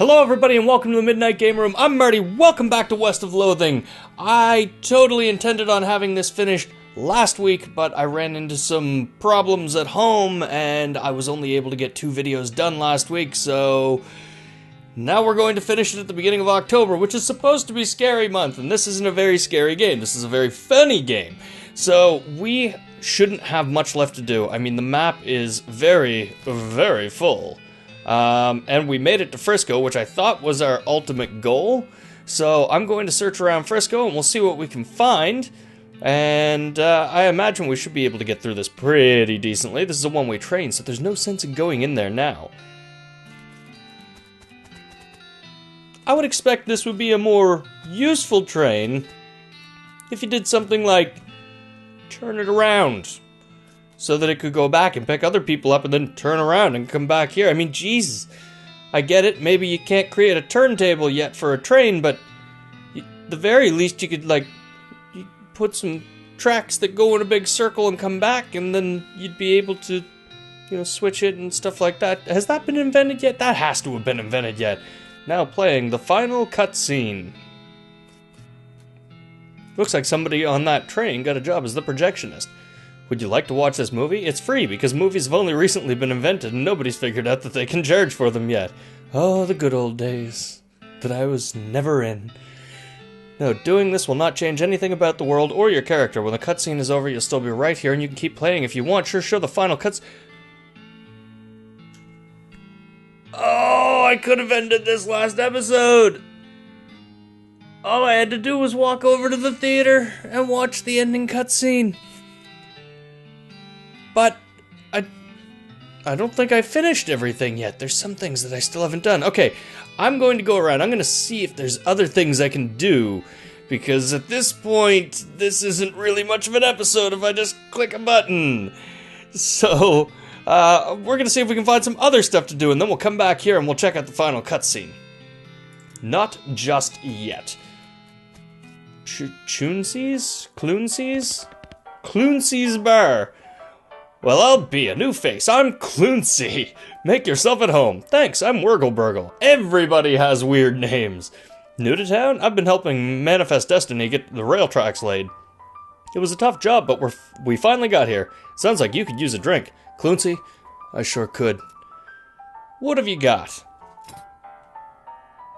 Hello everybody and welcome to the Midnight Game Room. I'm Marty, welcome back to West of Loathing. I totally intended on having this finished last week, but I ran into some problems at home and I was only able to get 2 videos done last week, so now we're going to finish it at the beginning of October, which is supposed to be Scary Month, and this isn't a very scary game, this is a very funny game. So we shouldn't have much left to do. I mean, the map is very, very full. And we made it to Frisco, which I thought was our ultimate goal. So I'm going to search around Frisco and we'll see what we can find. And I imagine we should be able to get through this pretty decently. This is a one-way train, so there's no sense in going in there now. I would expect this would be a more useful train if you did something like turn it around, so that it could go back and pick other people up and then turn around and come back here. I mean, Jesus. I get it, maybe you can't create a turntable yet for a train, but the very least you could, like, you put some tracks that go in a big circle and come back, and then you'd be able to, you know, switch it and stuff like that. Has that been invented yet? That has to have been invented yet. Now playing the final cutscene. Looks like somebody on that train got a job as the projectionist. Would you like to watch this movie? It's free, because movies have only recently been invented and nobody's figured out that they can charge for them yet. Oh, the good old days that I was never in. No, doing this will not change anything about the world or your character. When the cutscene is over, you'll still be right here and you can keep playing if you want. Sure, show the final cuts. Oh, I could have ended this last episode. All I had to do was walk over to the theater and watch the ending cutscene. But I don't think I finished everything yet. There's some things that I still haven't done. Okay, I'm going to go around. I'm going to see if there's other things I can do. Because at this point, this isn't really much of an episode if I just click a button. So, we're going to see if we can find some other stuff to do. And then we'll come back here and we'll check out the final cutscene. Not just yet. Choonsies? Clunsies? Clunsies Bar. Well, I'll be a new face. I'm Cluncy. Make yourself at home. Thanks, I'm Wurgleburgle. Everybody has weird names. New to town? I've been helping Manifest Destiny get the rail tracks laid. It was a tough job, but we finally got here. Sounds like you could use a drink. Cluncy? I sure could. What have you got?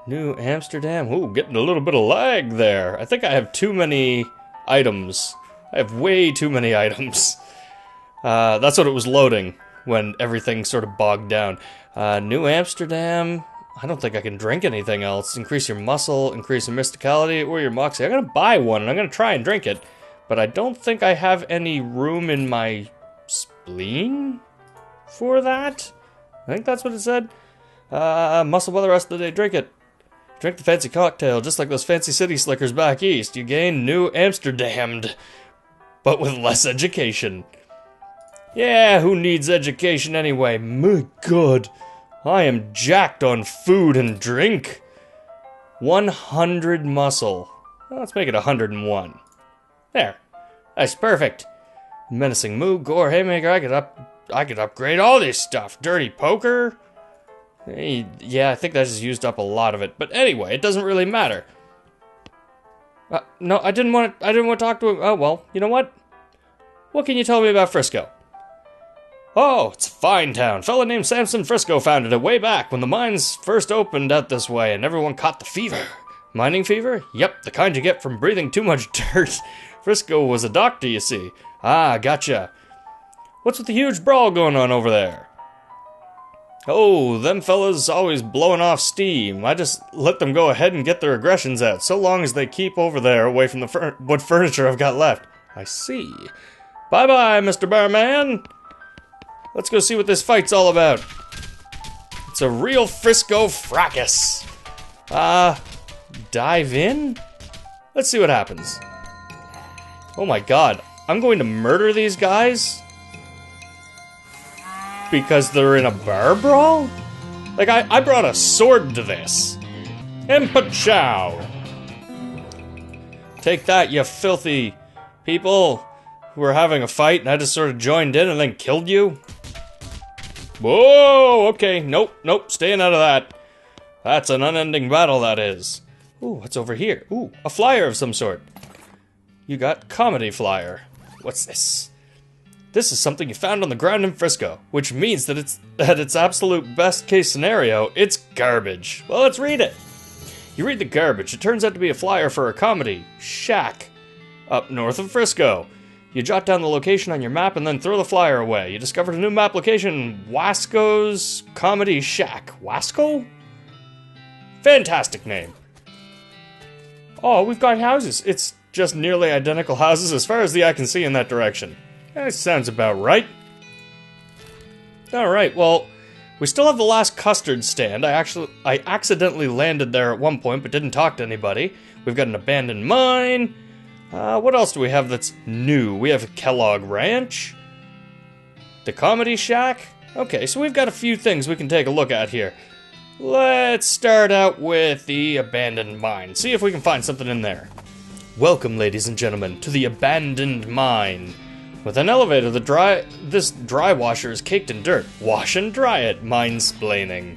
New Amsterdam. Ooh, getting a little bit of lag there. I think I have too many items. I have way too many items. That's what it was loading when everything sort of bogged down. New Amsterdam. I don't think I can drink anything else. Increase your muscle, increase your mysticality, or your moxie. I'm gonna buy one and I'm gonna try and drink it. But I don't think I have any room in my spleen for that. I think that's what it said. Muscle by the rest of the day. Drink it. Drink the fancy cocktail, just like those fancy city slickers back east. You gain New Amsterdammed, but with less education. Yeah, who needs education anyway? My God, I am jacked on food and drink. 100 muscle. Well, let's make it 101. There, that's perfect. Menacing Moo, Gore, Haymaker. I could upgrade all this stuff. Dirty Poker. Hey, yeah, I think that just used up a lot of it. But anyway, it doesn't really matter. No, I didn't want to talk to him. Oh well, you know what? What can you tell me about Frisco? Oh, it's a fine town. Fella named Samson Frisco founded it way back when the mines first opened out this way and everyone caught the fever. Mining fever? Yep, the kind you get from breathing too much dirt. Frisco was a doctor, you see. Ah, gotcha. What's with the huge brawl going on over there? Oh, them fellas always blowing off steam. I just let them go ahead and get their aggressions out, so long as they keep over there away from the what furniture I've got left. I see. Bye-bye, Mr. Barman. Let's go see what this fight's all about. It's a real Frisco fracas. Dive in? Let's see what happens. Oh my God, I'm going to murder these guys? Because they're in a bar brawl? Like, I brought a sword to this. And pachow. Take that, you filthy people who were having a fight and I just sort of joined in and then killed you. Whoa, okay, nope, staying out of that. That's an unending battle, that is. Ooh, what's over here? Ooh, a flyer of some sort. You got comedy flyer. What's this? This is something you found on the ground in Frisco, which means that its absolute best case scenario, it's garbage. Well, let's read it. You read the garbage. It turns out to be a flyer for a comedy shack up north of Frisco. You jot down the location on your map and then throw the flyer away. You discovered a new map location, Wasco's Comedy Shack. Wasco? Fantastic name. Oh, we've got houses. It's just nearly identical houses as far as the eye can see in that direction. That sounds about right. Alright, well, we still have the last Custard stand. I accidentally landed there at one point but didn't talk to anybody. We've got an abandoned mine. What else do we have that's new? We have Kellogg Ranch. The Comedy Shack. Okay, so we've got a few things we can take a look at here. Let's start out with the abandoned mine. See if we can find something in there. Welcome, ladies and gentlemen, to the abandoned mine. With an elevator, this dry washer is caked in dirt. Wash and dry it, mine-splaining.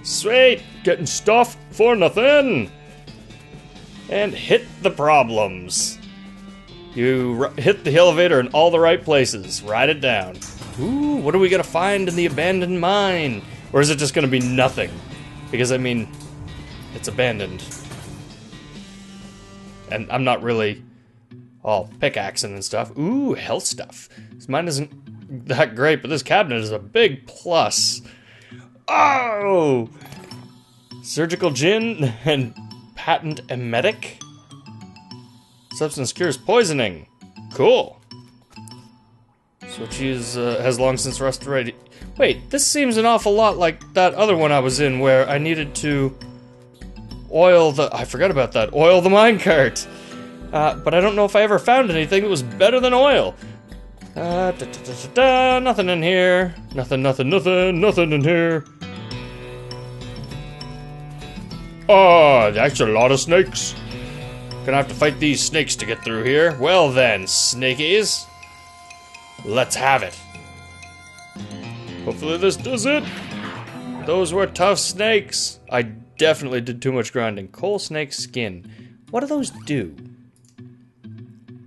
Sweet, getting stuff for nothing. And hit the problems. You hit the elevator in all the right places. Write it down. Ooh, what are we gonna find in the abandoned mine? Or is it just gonna be nothing? Because, I mean, it's abandoned. And I'm not really all pickaxing and stuff. Ooh, health stuff. This mine isn't that great, but this cabinet is a big plus. Oh! Surgical gin and patent emetic. Substance cures poisoning. Cool. Switch has long since restored. Wait, this seems an awful lot like that other one I was in where I needed to oil the... I forgot about that. Oil the minecart. But I don't know if I ever found anything that was better than oil. Nothing in here. Nothing in here. Oh, that's a lot of snakes. Gonna have to fight these snakes to get through here. Well then, snakies. Let's have it. Hopefully this does it. Those were tough snakes. I definitely did too much grinding. Coal snake skin. What do those do?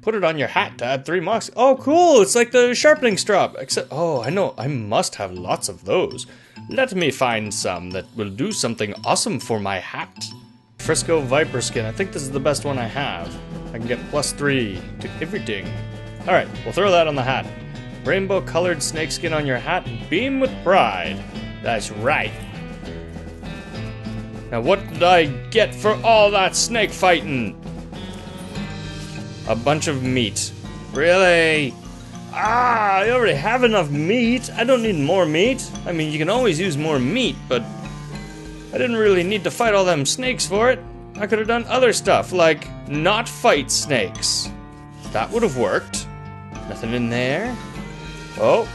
Put it on your hat to add 3 mox. Oh, cool. It's like the sharpening strop. Except, oh, I know. I must have lots of those. Let me find some that will do something awesome for my hat. Frisco Viper skin. I think this is the best one I have. I can get +3 to everything. Alright, we'll throw that on the hat. Rainbow colored snakeskin on your hat and beam with pride. That's right. Now what did I get for all that snake fighting? A bunch of meat. Really? I already have enough meat. I don't need more meat. I mean, you can always use more meat, but I didn't really need to fight all them snakes for it. I could have done other stuff, like not fight snakes. That would have worked. Nothing in there. Oh,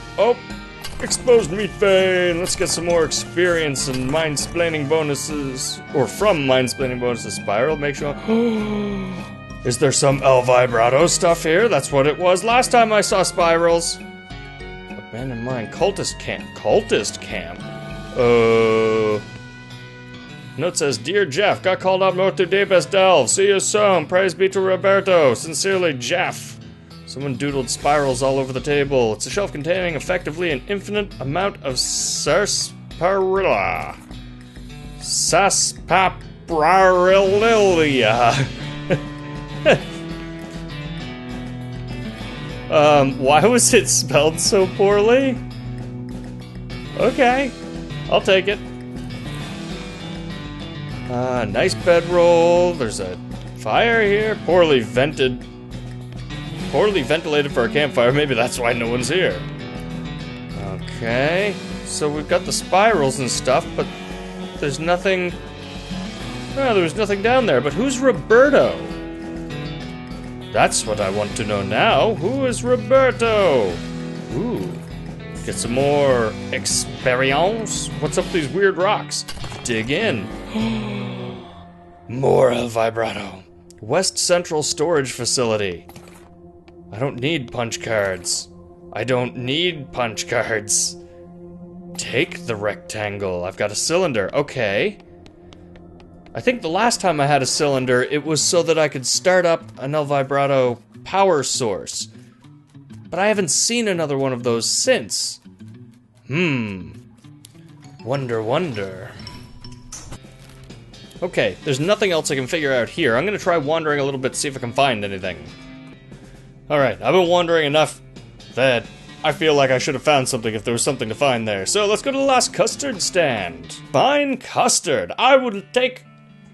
exposed meat vein. Let's get some more experience and mind-splaining bonuses. Or from mind-splaining bonuses. Spiral, make sure. Is there some El Vibrato stuff here? That's what it was last time I saw spirals. Abandoned mine. Cultist camp. Cultist camp? Note says, Dear Jeff, got called up north to deepest delve. See you soon. Praise be to Roberto. Sincerely, Jeff. Someone doodled spirals all over the table. It's a shelf containing effectively an infinite amount of sarsaparilla. Sarsaparilla. Why was it spelled so poorly? Okay, I'll take it. Nice bedroll. There's a fire here. Poorly ventilated for a campfire. Maybe that's why no one's here. Okay, so we've got the spirals and stuff, but there's nothing... Oh, there's nothing down there, but who's Roberto? That's what I want to know now. Who is Roberto? Ooh, get some more experience. What's up with these weird rocks? Dig in. More El Vibrato. West Central Storage Facility. I don't need punch cards. I don't need punch cards. Take the rectangle. I've got a cylinder. Okay. I think the last time I had a cylinder, it was so that I could start up an El Vibrato power source. But I haven't seen another one of those since. Wonder. Okay, there's nothing else I can figure out here. I'm gonna try wandering a little bit to see if I can find anything. Alright, I've been wandering enough that I feel like I should have found something if there was something to find there. So let's go to the last custard stand. Fine custard. I would take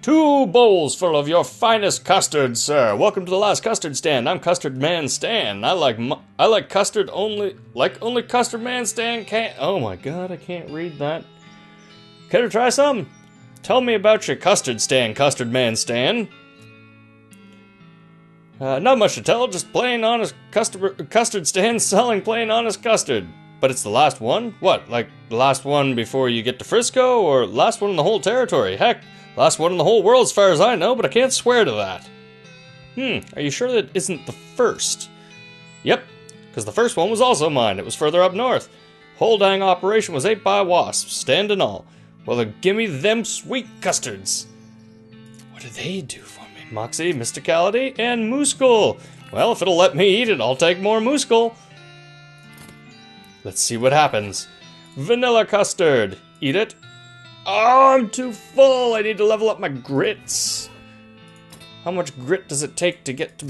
2 bowls full of your finest custard, sir. Welcome to the last custard stand. I'm Custard Man Stan. I like custard only Custard Man Stan can't. Oh my god, I can't read that. Care to try some? Tell me about your custard stand, Custard Man Stan. Not much to tell, just plain honest custard stand selling plain honest custard. But it's the last one? What, like the last one before you get to Frisco, or last one in the whole territory? Heck, last one in the whole world as far as I know, but I can't swear to that. Are you sure that isn't the first? Yep, because the first one was also mine. It was further up north. Whole dang operation was ate by wasps, stand and all. Well, then gimme them sweet custards. What do they do for me? Moxie, Mysticality, and Mooskle. Well, if it'll let me eat it, I'll take more Mooskle. Let's see what happens. Vanilla custard. Eat it. Oh, I'm too full. I need to level up my grits. How much grit does it take to get to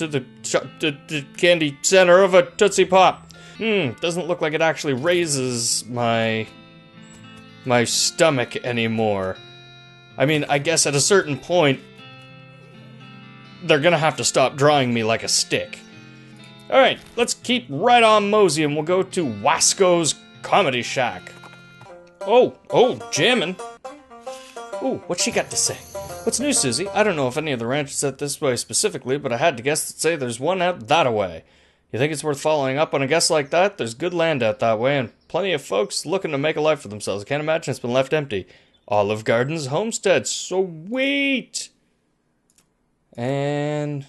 the candy center of a Tootsie Pop? Doesn't look like it actually raises my stomach anymore. I mean, I guess at a certain point, they're gonna have to stop drawing me like a stick. Alright, let's keep right on mosey and we'll go to Wasco's Comedy Shack. Oh, jammin'. Ooh, what's she got to say? What's new, Susie? I don't know if any of the ranches set this way specifically, but I had to guess that say there's one out that-a-way. You think it's worth following up on a guess like that? There's good land out that way, and plenty of folks looking to make a life for themselves. I can't imagine it's been left empty. Olive Gardens Homestead, sweet! And...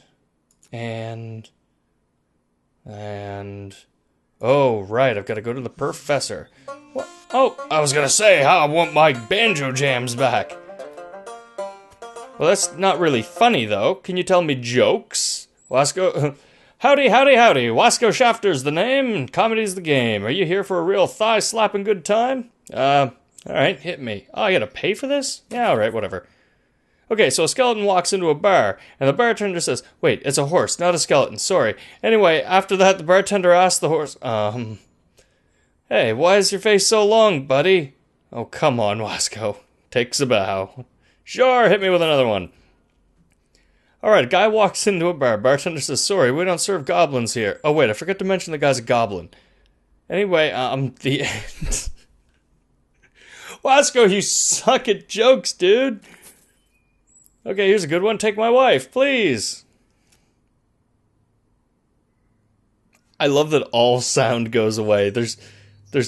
Oh, right, I've got to go to the professor. What? Oh, I was gonna say, how I want my banjo jams back. Well, that's not really funny, though. Can you tell me jokes? Wasco... Howdy. Wasco Shafter's the name, comedy's the game. Are you here for a real thigh-slapping good time? Alright, hit me. Oh, I gotta pay for this? Yeah, alright, whatever. Okay, so a skeleton walks into a bar, and the bartender says, wait, it's a horse, not a skeleton, sorry. Anyway, after that, the bartender asks the horse, hey, why is your face so long, buddy? Oh, come on, Wasco. Takes a bow. Sure, hit me with another one. Alright, a guy walks into a bar. Bartender says, sorry, we don't serve goblins here. Oh, wait, I forgot to mention the guy's a goblin. Anyway, the end. Wasco, you suck at jokes, dude. Okay, here's a good one. Take my wife, please. I love that all sound goes away. There's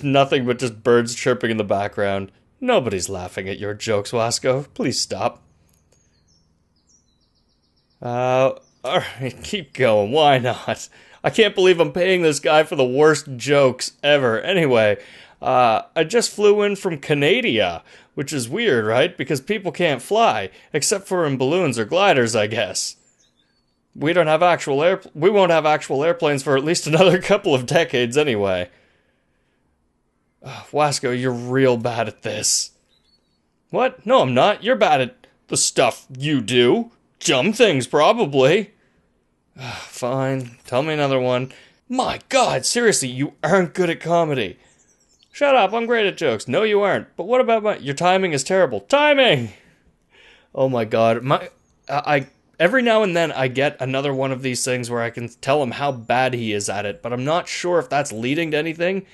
nothing but just birds chirping in the background. Nobody's laughing at your jokes, Wasco. Please stop. Alright, keep going. Why not? I can't believe I'm paying this guy for the worst jokes ever. Anyway, I just flew in from Canada, which is weird, right? Because people can't fly, except for in balloons or gliders, I guess. We won't have actual airplanes for at least another couple of decades anyway. Wasco, you're real bad at this. What? No, I'm not. You're bad at the stuff you do. Dumb things, probably. Fine. Tell me another one. My god, seriously, you aren't good at comedy. Shut up, I'm great at jokes. No, you aren't. But what about your timing is terrible. Timing! Oh my god. Every now and then I get another one of these things where I can tell him how bad he is at it, but I'm not sure if that's leading to anything.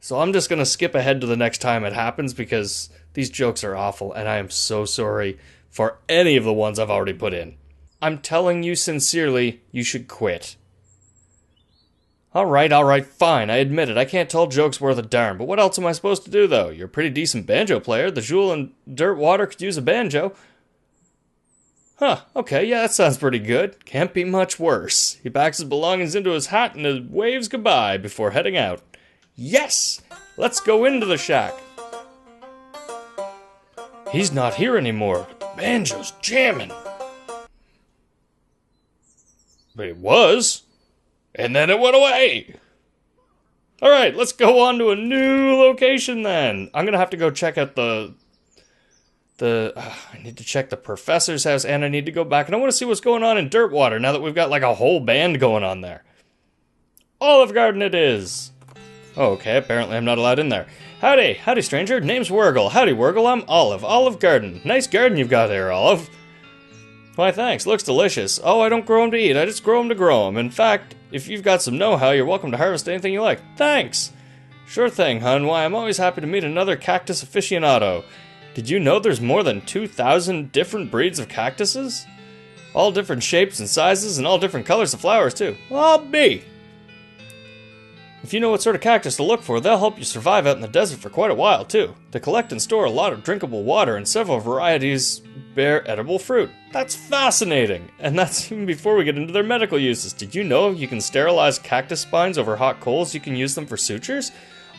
So I'm just gonna skip ahead to the next time it happens because these jokes are awful and I am so sorry for any of the ones I've already put in. I'm telling you sincerely, you should quit. Alright, fine, I admit it. I can't tell jokes worth a darn, but what else am I supposed to do, though? You're a pretty decent banjo player. The Jewel and Dirt Water could use a banjo. Huh, okay, yeah, that sounds pretty good. Can't be much worse. He packs his belongings into his hat and waves goodbye before heading out. Yes! Let's go into the shack. He's not here anymore. banjo's jamming. But it was. And then it went away. Alright, let's go on to a new location then. I'm gonna have to go check out I need to check the professor's house, and I need to go back, and I want to see what's going on in Dirtwater now that we've got like a whole band going on there. Olive Garden it is. Oh, okay, apparently I'm not allowed in there. Howdy stranger, name's Wurgle. Howdy Wurgle, I'm Olive, Olive Garden. Nice garden you've got there, Olive. Why thanks, looks delicious. Oh, I don't grow them to eat, I just grow them to grow them. In fact, if you've got some know-how, you're welcome to harvest anything you like. Thanks. Sure thing, hun. Why, I'm always happy to meet another cactus aficionado. Did you know there's more than 2,000 different breeds of cactuses? All different shapes and sizes and all different colors of flowers, too. Well, I'll be. If you know what sort of cactus to look for, they'll help you survive out in the desert for quite a while, too. They collect and store a lot of drinkable water, and several varieties bear edible fruit. That's fascinating! And that's even before we get into their medical uses. Did you know you can sterilize cactus spines over hot coals? You can use them for sutures?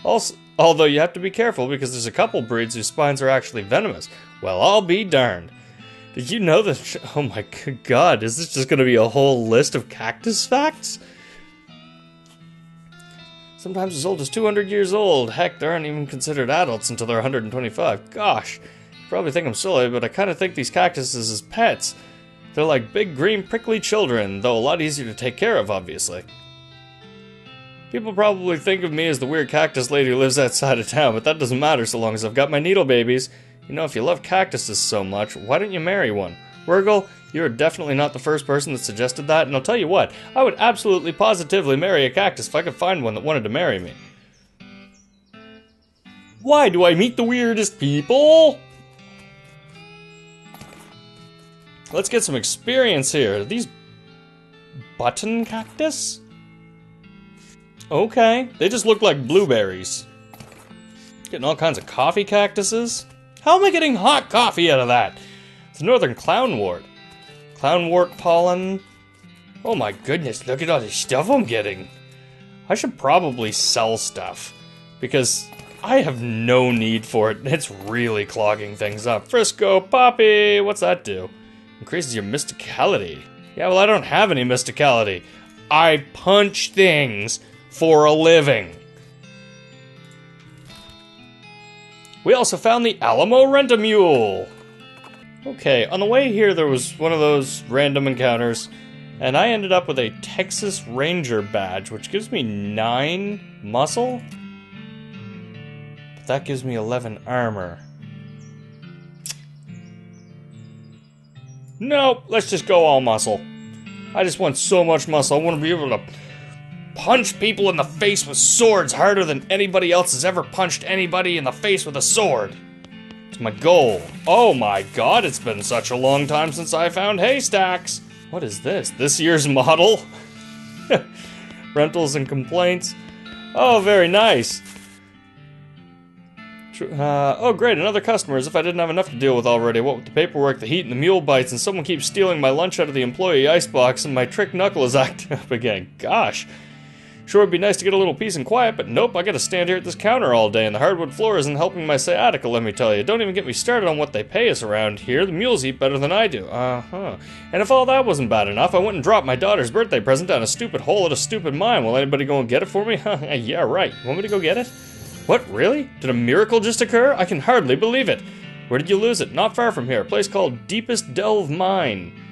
Also, although you have to be careful because there's a couple breeds whose spines are actually venomous. Well, I'll be darned. Did you know that... Oh my god, is this just going to be a whole list of cactus facts? Sometimes as old as 200 years old. Heck, they aren't even considered adults until they're 125. Gosh, you probably think I'm silly, but I kind of think these cactuses as pets. They're like big, green, prickly children, though a lot easier to take care of, obviously. People probably think of me as the weird cactus lady who lives outside of town, but that doesn't matter so long as I've got my needle babies. You know, if you love cactuses so much, why don't you marry one? Wurgle, you're definitely not the first person that suggested that, and I'll tell you what, I would absolutely positively marry a cactus if I could find one that wanted to marry me. Why do I meet the weirdest people? Let's get some experience here. Are these button cactus? Okay, they just look like blueberries. Getting all kinds of coffee cactuses. How am I getting hot coffee out of that? It's northern clownwort. Clownwort pollen. Oh my goodness, look at all this stuff I'm getting. I should probably sell stuff, because I have no need for it. It's really clogging things up. Frisco Poppy, what's that do? Increases your mysticality. Yeah, well, I don't have any mysticality. I punch things for a living. We also found the Alamo Rent-A-Mule. Okay, on the way here there was one of those random encounters, and I ended up with a Texas Ranger badge, which gives me 9 muscle, but that gives me 11 armor. Nope, let's just go all muscle. I just want so much muscle. I want to be able to punch people in the face with swords harder than anybody else has ever punched anybody in the face with a sword. It's my goal. Oh my god, it's been such a long time since I found haystacks. What is this? This year's model? Rentals and complaints. Oh, very nice. Oh great, another customer, as if I didn't have enough to deal with already. What with the paperwork, the heat, and the mule bites, and someone keeps stealing my lunch out of the employee icebox, and my trick knuckle is acting up again. Gosh. Sure would be nice to get a little peace and quiet, but nope, I gotta stand here at this counter all day, and the hardwood floor isn't helping my sciatica, let me tell you. Don't even get me started on what they pay us around here. The mules eat better than I do. Uh-huh. And if all that wasn't bad enough, I went and dropped my daughter's birthday present down a stupid hole at a stupid mine. Will anybody go and get it for me? Yeah, right. Want me to go get it? What, really? Did a miracle just occur? I can hardly believe it. Where did you lose it? Not far from here, a place called Deepest Delve Mine.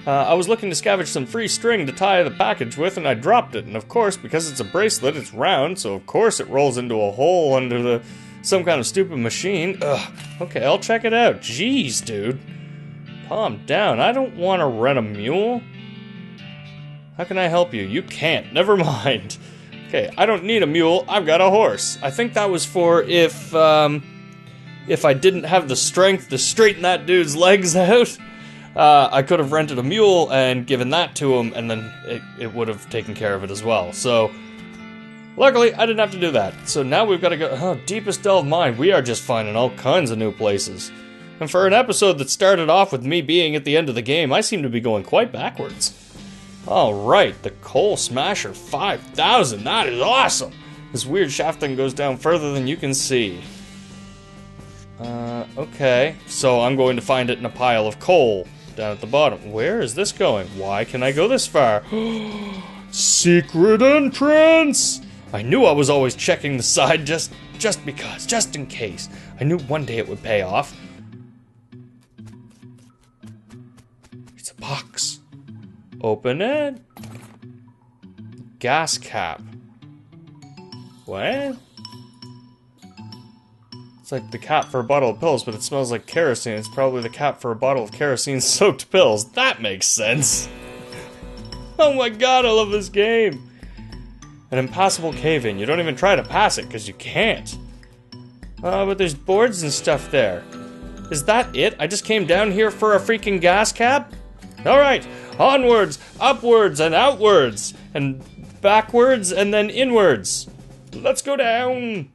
I was looking to scavenge some free string to tie the package with, and I dropped it. And of course, because it's a bracelet, it's round, so of course it rolls into a hole under some kind of stupid machine. Ugh. Okay, I'll check it out. Jeez, dude. Calm down. I don't want to rent a mule. How can I help you? You can't. Never mind. Okay, I don't need a mule. I've got a horse. I think that was for if I didn't have the strength to straighten that dude's legs out. I could have rented a mule and given that to him, and then it would have taken care of it as well. So, luckily, I didn't have to do that. So now we've got to go, Deepest Delve Mine. We are just finding all kinds of new places. And for an episode that started off with me being at the end of the game, I seem to be going quite backwards. Alright, the Coal Smasher 5000. That is awesome! This weird shaft thing goes down further than you can see. Okay. So I'm going to find it in a pile of coal down at the bottom. Where is this going? Why can I go this far? Secret entrance! I knew I was always checking the side just because, just in case. I knew one day it would pay off. It's a box. Open it. Gas cap. What? It's like the cap for a bottle of pills, but it smells like kerosene. It's probably the cap for a bottle of kerosene-soaked pills. That makes sense. Oh my god, I love this game. An impassable cave-in. You don't even try to pass it, because you can't. But there's boards and stuff there. Is that it? I just came down here for a freaking gas cap? Alright, onwards, upwards, and outwards, and backwards, and then inwards. Let's go down.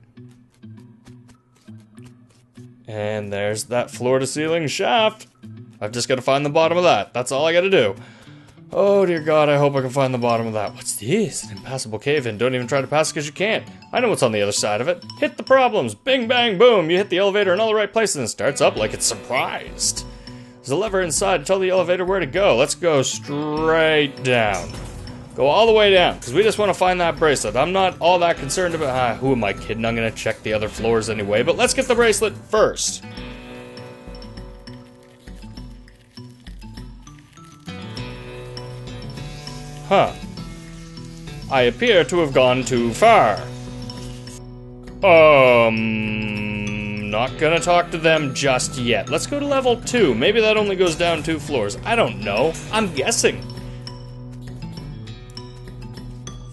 And there's that floor-to-ceiling shaft. I've just got to find the bottom of that. That's all I got to do. Oh dear god, I hope I can find the bottom of that. What's this? An impassable cave-in. Don't even try to pass it because you can't. I know what's on the other side of it. Hit the problems. Bing, bang, boom. You hit the elevator in all the right places and it starts up like it's surprised. There's a lever inside to tell the elevator where to go. Let's go straight down. Go all the way down, because we just want to find that bracelet. I'm not all that concerned about... who am I kidding? I'm going to check the other floors anyway, but let's get the bracelet first. Huh. I appear to have gone too far. Not gonna talk to them just yet. Let's go to level 2. Maybe that only goes down 2 floors. I don't know. I'm guessing.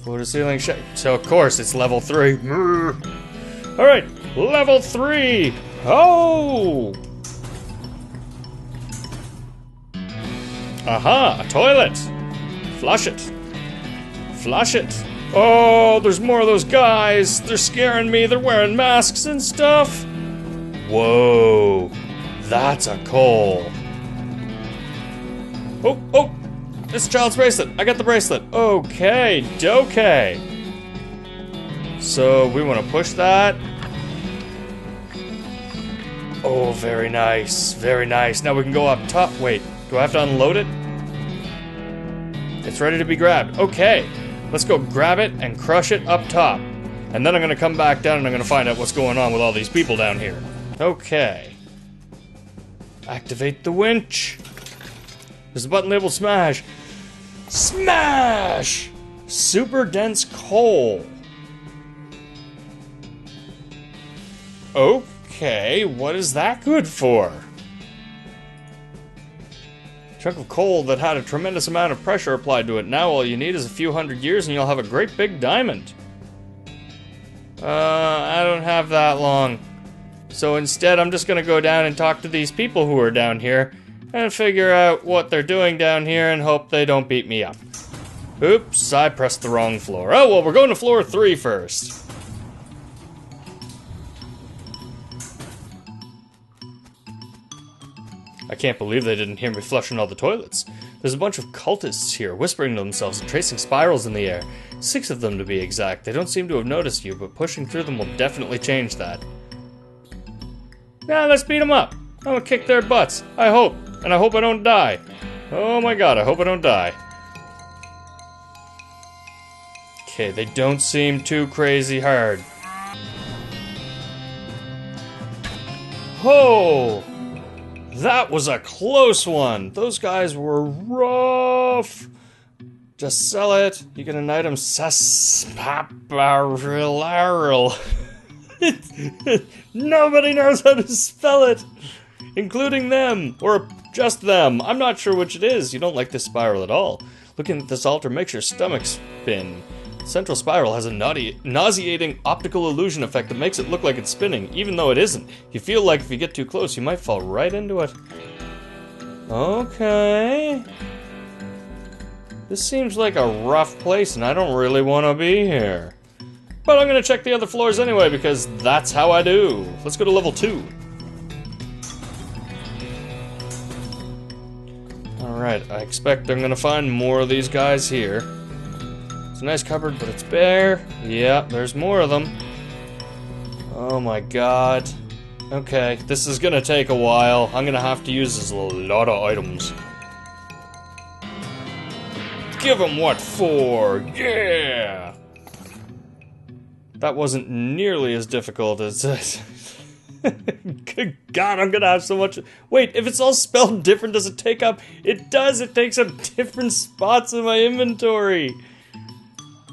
Floor to ceiling so of course it's level 3. Alright, level 3. Oh! Aha, a toilet. Flush it. Flush it. Oh, there's more of those guys. They're scaring me. They're wearing masks and stuff. Whoa, that's a Coil. Oh, it's a child's bracelet. I got the bracelet. Okay, dokay. So we want to push that. Oh, very nice, very nice. Now we can go up top. Wait, do I have to unload it? It's ready to be grabbed. Okay, let's go grab it and crush it up top. And then I'm gonna come back down and I'm gonna find out what's going on with all these people down here. Okay. Activate the winch. There's a button labeled smash. Smash! Super dense coal. Okay, what is that good for? Chunk of coal that had a tremendous amount of pressure applied to it. Now all you need is a few hundred years and you'll have a great big diamond. I don't have that long. So instead I'm just gonna go down and talk to these people who are down here and figure out what they're doing down here and hope they don't beat me up. Oops, I pressed the wrong floor. Oh well, we're going to floor 3 first. I can't believe they didn't hear me flushing all the toilets. There's a bunch of cultists here, whispering to themselves and tracing spirals in the air. 6 of them to be exact. They don't seem to have noticed you, but pushing through them will definitely change that. Now let's beat them up. I'm gonna kick their butts. I hope. And I hope I don't die. Oh my god, I hope I don't die. Okay, they don't seem too crazy hard. Oh! That was a close one! Those guys were rough! Just sell it. You get an item saspaparil. Nobody knows how to spell it! Including them! Or just them. I'm not sure which it is. You don't like this spiral at all. Looking at this altar makes your stomach spin. The central spiral has a nauseating optical illusion effect that makes it look like it's spinning, even though it isn't. You feel like if you get too close, you might fall right into it. Okay. This seems like a rough place, and I don't really want to be here. But I'm going to check the other floors anyway, because that's how I do. Let's go to level 2. Alright, I expect I'm going to find more of these guys here. It's a nice cupboard, but it's bare. Yeah, there's more of them. Oh my god. Okay, this is gonna take a while. I'm gonna have to use a lot of items. Give him what for! Yeah! That wasn't nearly as difficult as this. Good God, I'm gonna have so much. Wait, if it's all spelled different, does it take up? It does, it takes up different spots in my inventory.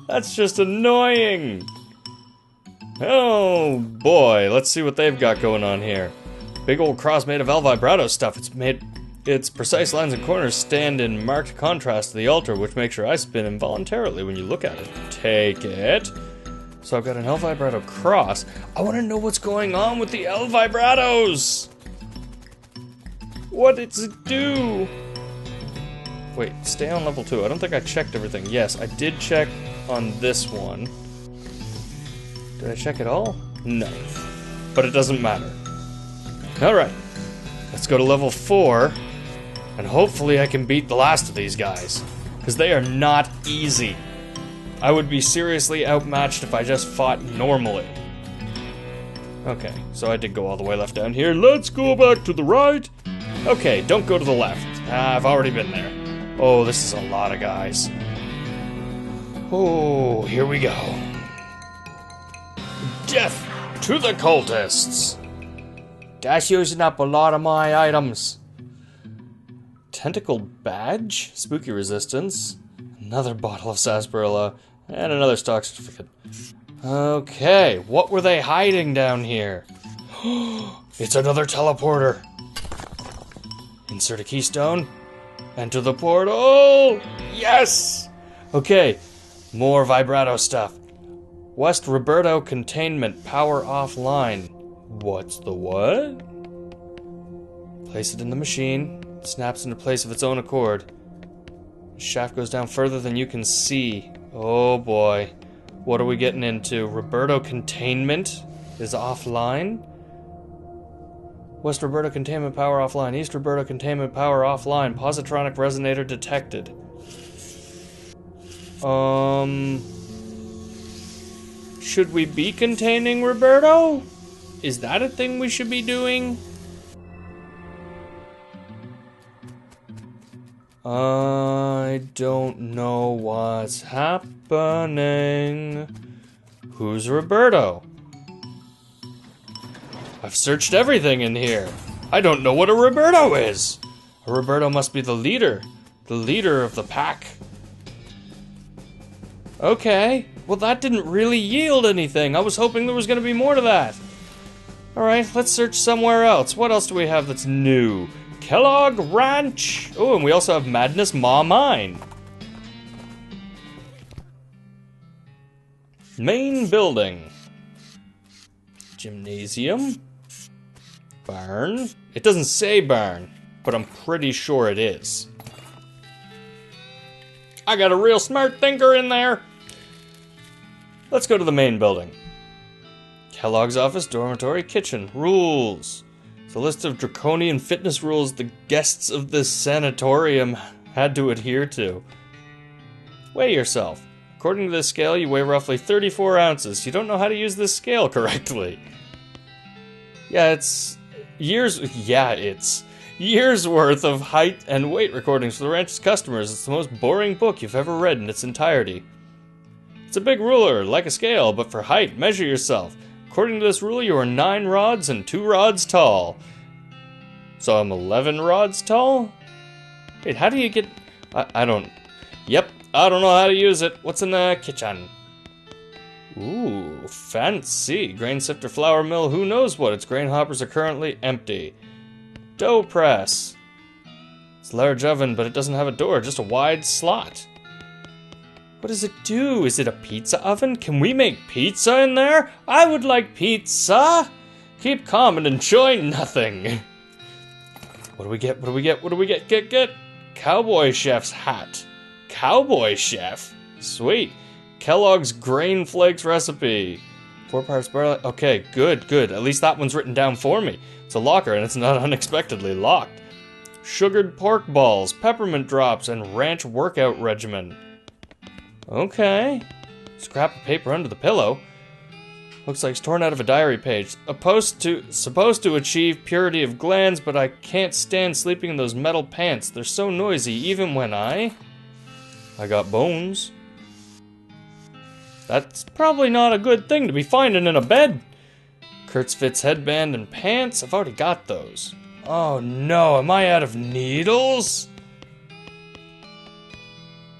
That's just annoying. Oh boy, let's see what they've got going on here. Big old cross made of El Vibrato stuff. Its precise lines and corners stand in marked contrast to the altar, which makes your eyes spin involuntarily when you look at it. Take it. So I've got an El Vibrato cross. I want to know what's going on with the El Vibratos. What does it do? Wait, stay on level 2. I don't think I checked everything. Yes, I did check on this one. Did I check it all? No. But it doesn't matter. Alright. Let's go to level 4. And hopefully I can beat the last of these guys. Because they are not easy. I would be seriously outmatched if I just fought normally. Okay, so I did go all the way left down here. Let's go back to the right. Okay, don't go to the left. I've already been there. Oh, this is a lot of guys. Oh, here we go. Death to the cultists. That's using up a lot of my items. Tentacled badge, spooky resistance, another bottle of sarsaparilla, and another stock certificate. Okay, what were they hiding down here? It's another teleporter. Insert a keystone. Enter the portal. Yes! Okay, more vibrato stuff. West Roberto containment, power offline. What's the what? Place it in the machine. It snaps into place of its own accord. The shaft goes down further than you can see. Oh boy. What are we getting into? Roberto containment is offline. West Roberto containment power offline. East Roberto containment power offline. Positronic resonator detected. Should we be containing Roberto? Is that a thing we should be doing? I don't know what's happening. Who's Roberto? I've searched everything in here. I don't know what a Roberto is. A Roberto must be the leader of the pack. Okay, well that didn't really yield anything. I was hoping there was going to be more to that. Alright, let's search somewhere else. What else do we have that's new? Kellogg Ranch! Oh, and we also have Madness Maw Mine. Main building. Gymnasium. Barn. It doesn't say barn, but I'm pretty sure it is. I got a real smart thinker in there. Let's go to the main building. Kellogg's office, dormitory, kitchen. Rules. It's a list of draconian fitness rules the guests of this sanatorium had to adhere to. Weigh yourself. According to this scale, you weigh roughly 34 ounces. You don't know how to use this scale correctly. It's years worth of height and weight recordings for the ranch's customers. It's the most boring book you've ever read in its entirety. It's a big ruler, like a scale, but for height, measure yourself. According to this rule, you are 9 rods and 2 rods tall. So I'm 11 rods tall? Wait, how do you get... I don't know how to use it. What's in the kitchen? Ooh, fancy. Grain sifter, flour mill, who knows what. Its grain hoppers are currently empty. Dough press. It's a large oven, but it doesn't have a door, just a wide slot. What does it do? Is it a pizza oven? Can we make pizza in there? I would like pizza! Keep calm and enjoy nothing. What do we get? What do we get? What do we get? Get! Cowboy chef's hat. Cowboy chef? Sweet. Kellogg's Grain Flakes recipe. 4 parts barley. Okay, good. At least that one's written down for me. It's a locker and it's not unexpectedly locked. Sugared pork balls, peppermint drops, and ranch workout regimen. Okay. Scrap of paper under the pillow. Looks like it's torn out of a diary page. Supposed to achieve purity of glands, but I can't stand sleeping in those metal pants. They're so noisy, even when I got bones. That's probably not a good thing to be finding in a bed. Kurtz Fit's headband and pants. I've already got those. Oh no, am I out of needles?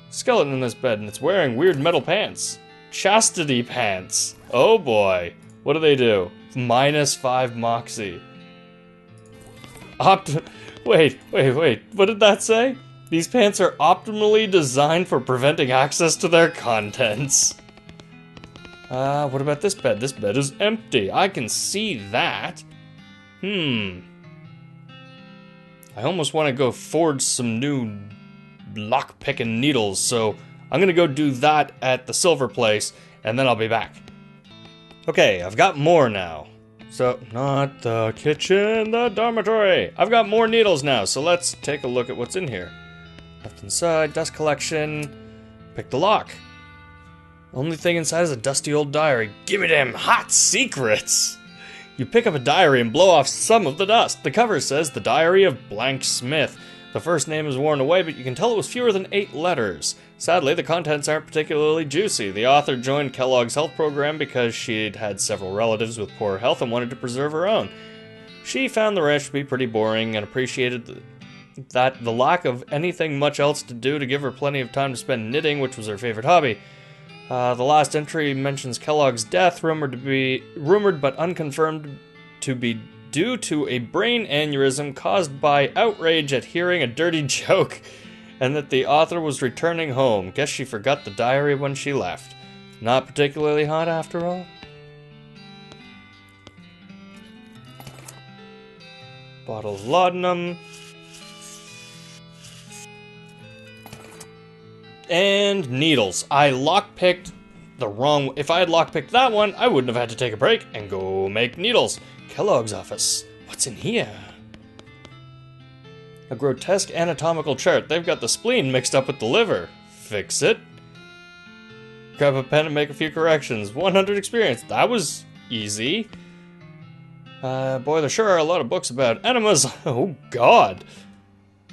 Skeleton in this bed, and it's wearing weird metal pants. Chastity pants. Oh boy. What do? -5 moxie. Wait. What did that say? These pants are optimally designed for preventing access to their contents. What about this bed? This bed is empty. I can see that. I almost want to go forge some new lock-picking needles, so I'm gonna go do that at the silver place, and then I'll be back. Okay, I've got more now. So, not the kitchen, the dormitory. I've got more needles now, so let's take a look at what's in here. Left inside, dust collection. Pick the lock. Only thing inside is a dusty old diary. Give me them hot secrets! You pick up a diary and blow off some of the dust. The cover says, The Diary of Blank Smith. The first name is worn away, but you can tell it was fewer than 8 letters. Sadly, the contents aren't particularly juicy. The author joined Kellogg's health program because she'd had several relatives with poor health and wanted to preserve her own. She found the ranch to be pretty boring and appreciated that the lack of anything much else to do to give her plenty of time to spend knitting, which was her favorite hobby. The last entry mentions Kellogg's death, rumored but unconfirmed to be due to a brain aneurysm caused by outrage at hearing a dirty joke, and that the author was returning home. Guess she forgot the diary when she left. Not particularly hot after all. Bottle of laudanum. And needles. I lockpicked the wrong... If I had lockpicked that one, I wouldn't have had to take a break and go make needles. Kellogg's office. What's in here? A grotesque anatomical chart. They've got the spleen mixed up with the liver. Fix it. Grab a pen and make a few corrections. 100 experience. That was easy. Boy, there sure are a lot of books about enemas. Oh, God.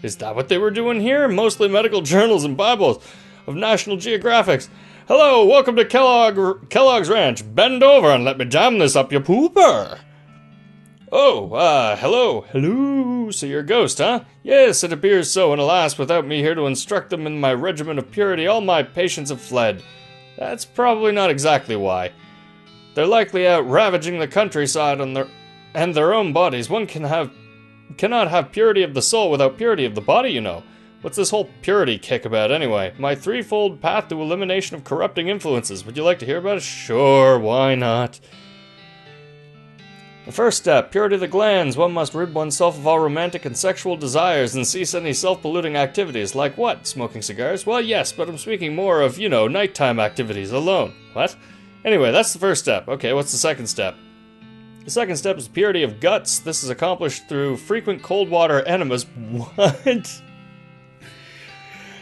Is that what they were doing here? Mostly medical journals and Bibles of National Geographics. Hello, welcome to Kellogg's Ranch. Bend over and let me jam this up your pooper. Oh, hello. Hello. So you're a ghost, huh? Yes, it appears so, and alas, without me here to instruct them in my regimen of purity, all my patients have fled. That's probably not exactly why. They're likely out ravaging the countryside and their own bodies. One cannot have purity of the soul without purity of the body, you know. What's this whole purity kick about anyway? My threefold path to elimination of corrupting influences. Would you like to hear about it? Sure, why not? The first step, purity of the glands. One must rid oneself of all romantic and sexual desires and cease any self-polluting activities. Like what? Smoking cigars? Well, yes, but I'm speaking more of, nighttime activities alone. What? Anyway, that's the first step. Okay, what's the second step? The second step is purity of guts. This is accomplished through frequent cold water enemas. What?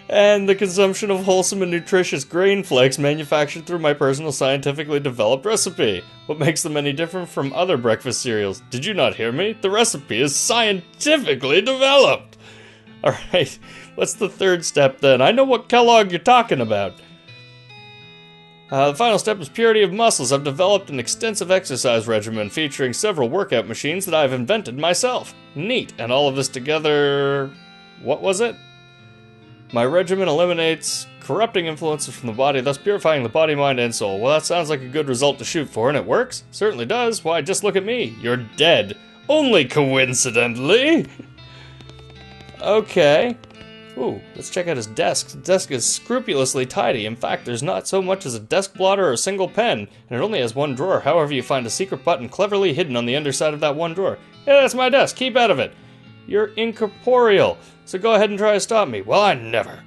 And the consumption of wholesome and nutritious grain flakes manufactured through my personal scientifically developed recipe. What makes them any different from other breakfast cereals? Did you not hear me? The recipe is scientifically developed. Alright, what's the third step then? I know what Kellogg you're talking about. The final step is purity of muscles. I've developed an extensive exercise regimen featuring several workout machines that I've invented myself. Neat. And all of this together... What was it? My regimen eliminates corrupting influences from the body, thus purifying the body, mind, and soul. Well, that sounds like a good result to shoot for, and it works? Certainly does. Why, just look at me. You're dead. Only coincidentally. Okay. Ooh, let's check out his desk. His desk is scrupulously tidy. In fact, there's not so much as a desk blotter or a single pen, and it only has one drawer. However, you find a secret button cleverly hidden on the underside of that one drawer. Yeah, that's my desk. Keep out of it. You're incorporeal, so go ahead and try to stop me. Well, I never.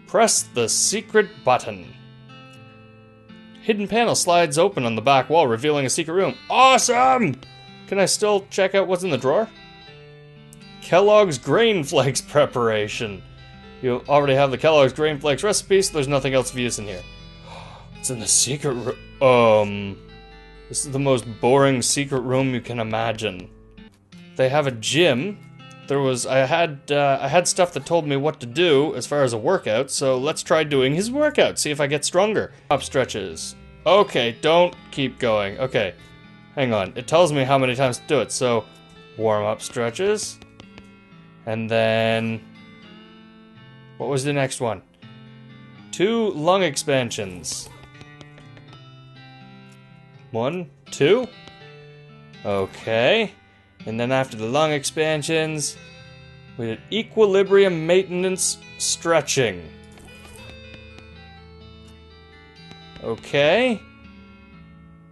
Press the secret button. Hidden panel slides open on the back wall, revealing a secret room. Awesome! Can I still check out what's in the drawer? Kellogg's Grain Flakes preparation. You already have the Kellogg's Grain Flakes recipe, so there's nothing else of use in here. It's in the secret room. This is the most boring secret room you can imagine. They have a gym. I had stuff that told me what to do as far as a workout, so let's try doing his workout, see if I get stronger. Up stretches. Okay, don't keep going. Okay, hang on. It tells me how many times to do it, so warm-up stretches. And then... what was the next one? 2 lung expansions. 1, 2. Okay. And then after the lung expansions, we did equilibrium maintenance stretching. Okay.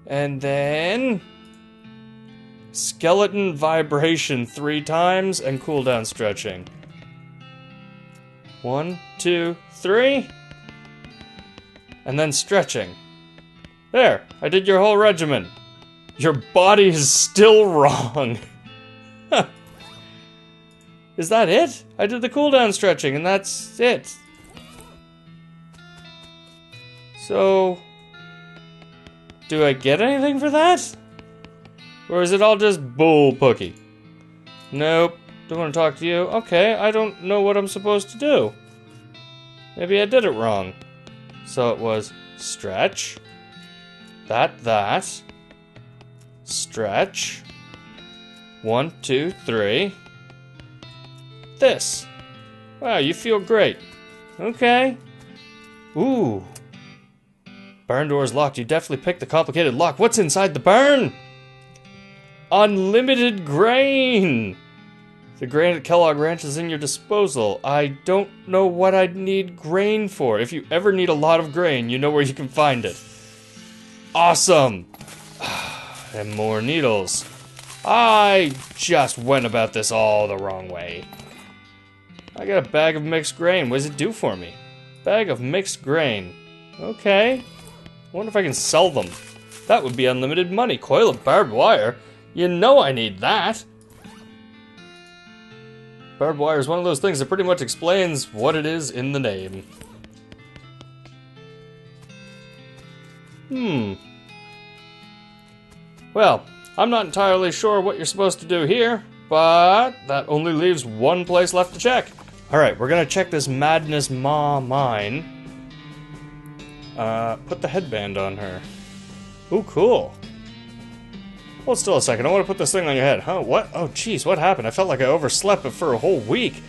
And then skeleton vibration 3 times and cooldown stretching. 1, 2, 3. And then stretching. There, I did your whole regimen. Your body is still wrong. Is that it? I did the cooldown stretching and that's it. So, do I get anything for that? Or is it all just bull pookie? Nope, don't want to talk to you. Okay, I don't know what I'm supposed to do. Maybe I did it wrong. So it was stretch. That. Stretch. 1, 2, 3. This. Wow, you feel great. Okay. Ooh. Barn door is locked. You definitely picked the complicated lock. What's inside the barn? Unlimited grain. The grain at Kellogg Ranch is in your disposal. I don't know what I'd need grain for. If you ever need a lot of grain, you know where you can find it. Awesome. And more needles. I just went about this all the wrong way. I got a bag of mixed grain. What does it do for me? Bag of mixed grain. Okay. I wonder if I can sell them. That would be unlimited money. Coil of barbed wire? You know I need that. Barbed wire is one of those things that pretty much explains what it is in the name. Well, I'm not entirely sure what you're supposed to do here, but that only leaves one place left to check. Alright, we're gonna check this Madness Ma mine. Put the headband on her. Ooh, cool. Hold still a second, I want to put this thing on your head. Huh, what? Oh, jeez, what happened? I felt like I overslept it for a whole week.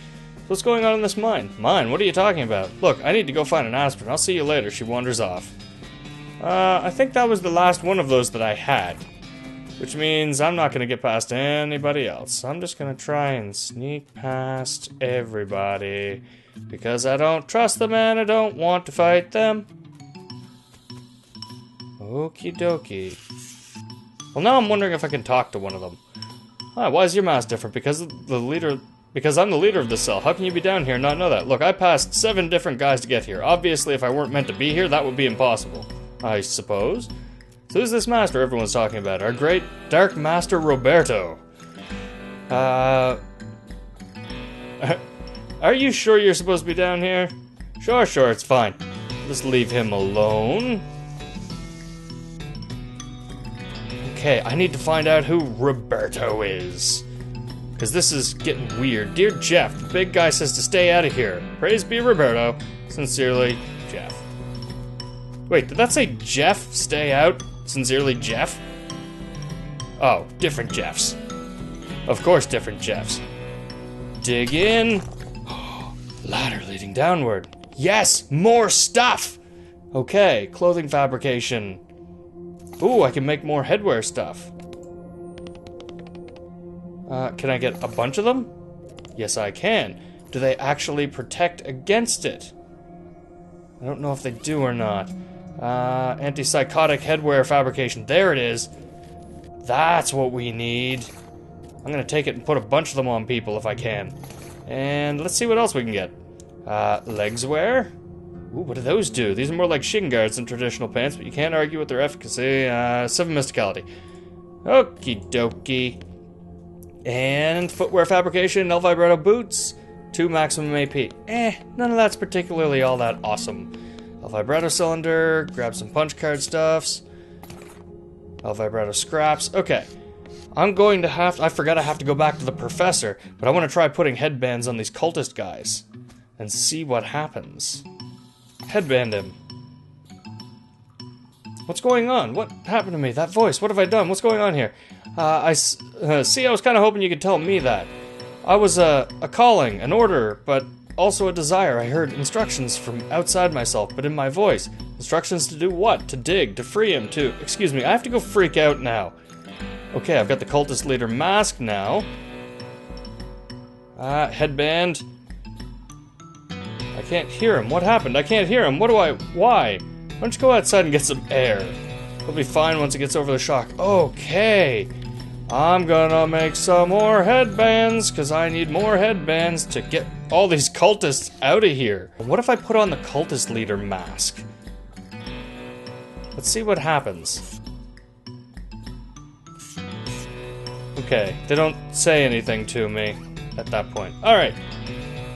What's going on in this mine? Mine? What are you talking about? Look, I need to go find an aspirin. I'll see you later. She wanders off. I think that was the last one of those that I had. Which means I'm not going to get past anybody else. I'm just going to try and sneak past everybody. Because I don't trust them and I don't want to fight them. Okie dokie. Well, now I'm wondering if I can talk to one of them. Ah, why is your mask different? Because I'm the leader of the cell. How can you be down here and not know that? Look, I passed 7 different guys to get here. Obviously, if I weren't meant to be here, that would be impossible. I suppose. So who's this master everyone's talking about? Our great Dark Master Roberto. Are you sure you're supposed to be down here? Sure, it's fine. Just leave him alone. Okay, I need to find out who Roberto is. Because this is getting weird. Dear Jeff, the big guy says to stay out of here. Praise be Roberto. Sincerely, Jeff. Wait, did that say Jeff? Stay out? Sincerely, Jeff? Oh, different Jeffs. Of course, different Jeffs. Dig in. Ladder leading downward. Yes, more stuff! Okay, clothing fabrication. Ooh, I can make more headwear stuff. Can I get a bunch of them? Yes, I can. Do they actually protect against it? I don't know if they do or not. Antipsychotic headwear fabrication. There it is. That's what we need. I'm gonna take it and put a bunch of them on people if I can. And let's see what else we can get. Legs wear? Ooh, what do those do? These are more like shin guards than traditional pants, but you can't argue with their efficacy. 7 mysticality. Okie dokie. And footwear fabrication, El Vibrato boots, 2 maximum AP. None of that's particularly all that awesome. El Vibrato cylinder, grab some punch card stuffs. El Vibrato scraps. Okay. I'm going to have to... I forgot I have to go back to the professor, but I want to try putting headbands on these cultist guys and see what happens. Headband him. What's going on? What happened to me? That voice. What have I done? What's going on here? See, I was kind of hoping you could tell me that. I was a calling, an order, but also a desire. I heard instructions from outside myself, but in my voice. Instructions to do what? To dig, to free him, to... Excuse me, I have to go freak out now. Okay, I've got the cultist leader mask now. Headband. I can't hear him. What happened? I can't hear him. Why? Why don't you go outside and get some air? He'll be fine once he gets over the shock. Okay. I'm gonna make some more headbands, because I need more headbands to get all these cultists out of here. What if I put on the cultist leader mask? Let's see what happens. Okay, they don't say anything to me at that point. Alright,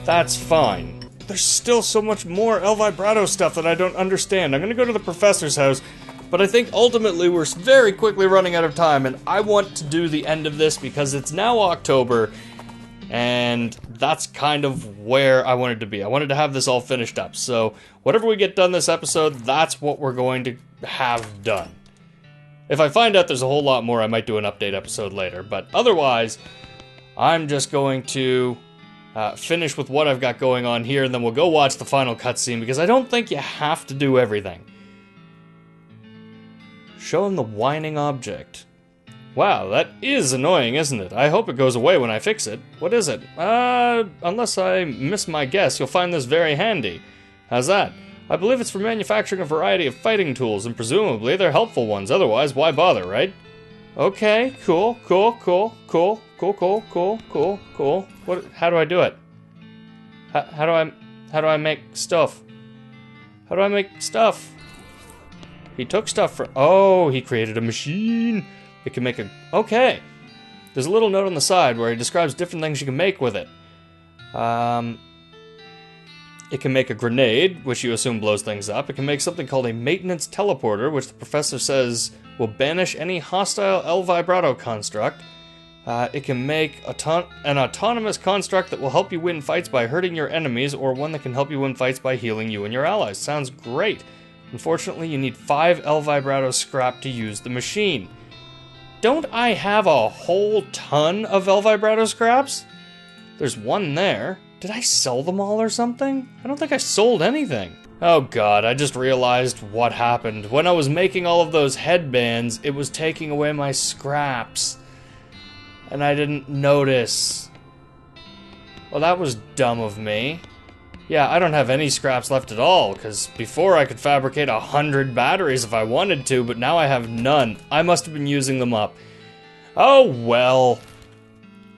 that's fine. There's still so much more El Vibrato stuff that I don't understand. I'm gonna go to the professor's house, but I think ultimately we're very quickly running out of time, and I want to do the end of this because it's now October, and that's kind of where I wanted to be. I wanted to have this all finished up, so whatever we get done this episode, that's what we're going to have done. If I find out there's a whole lot more, I might do an update episode later, but otherwise, I'm just going to finish with what I've got going on here, and then we'll go watch the final cutscene, because I don't think you have to do everything. Show him the whining object. Wow, that is annoying, isn't it? I hope it goes away when I fix it. What is it? Unless I miss my guess, you'll find this very handy. How's that? I believe it's for manufacturing a variety of fighting tools, and presumably they're helpful ones, otherwise why bother, right? Okay, cool. What, how do I do it? How do I make stuff? How do I make stuff? He took stuff from... Oh, he created a machine. It can make a... Okay. There's a little note on the side where he describes different things you can make with it. It can make a grenade, which you assume blows things up. It can make something called a maintenance teleporter, which the professor says will banish any hostile El Vibrato construct. It can make an autonomous construct that will help you win fights by hurting your enemies, or one that can help you win fights by healing you and your allies. Sounds great. Unfortunately, you need 5 El Vibrato scrap to use the machine. Don't I have a whole ton of El Vibrato scraps? There's one there. Did I sell them all or something? I don't think I sold anything. Oh god, I just realized what happened. When I was making all of those headbands, it was taking away my scraps. And I didn't notice. Well, that was dumb of me. Yeah, I don't have any scraps left at all, because before I could fabricate 100 batteries if I wanted to, but now I have none. I must have been using them up. Oh well.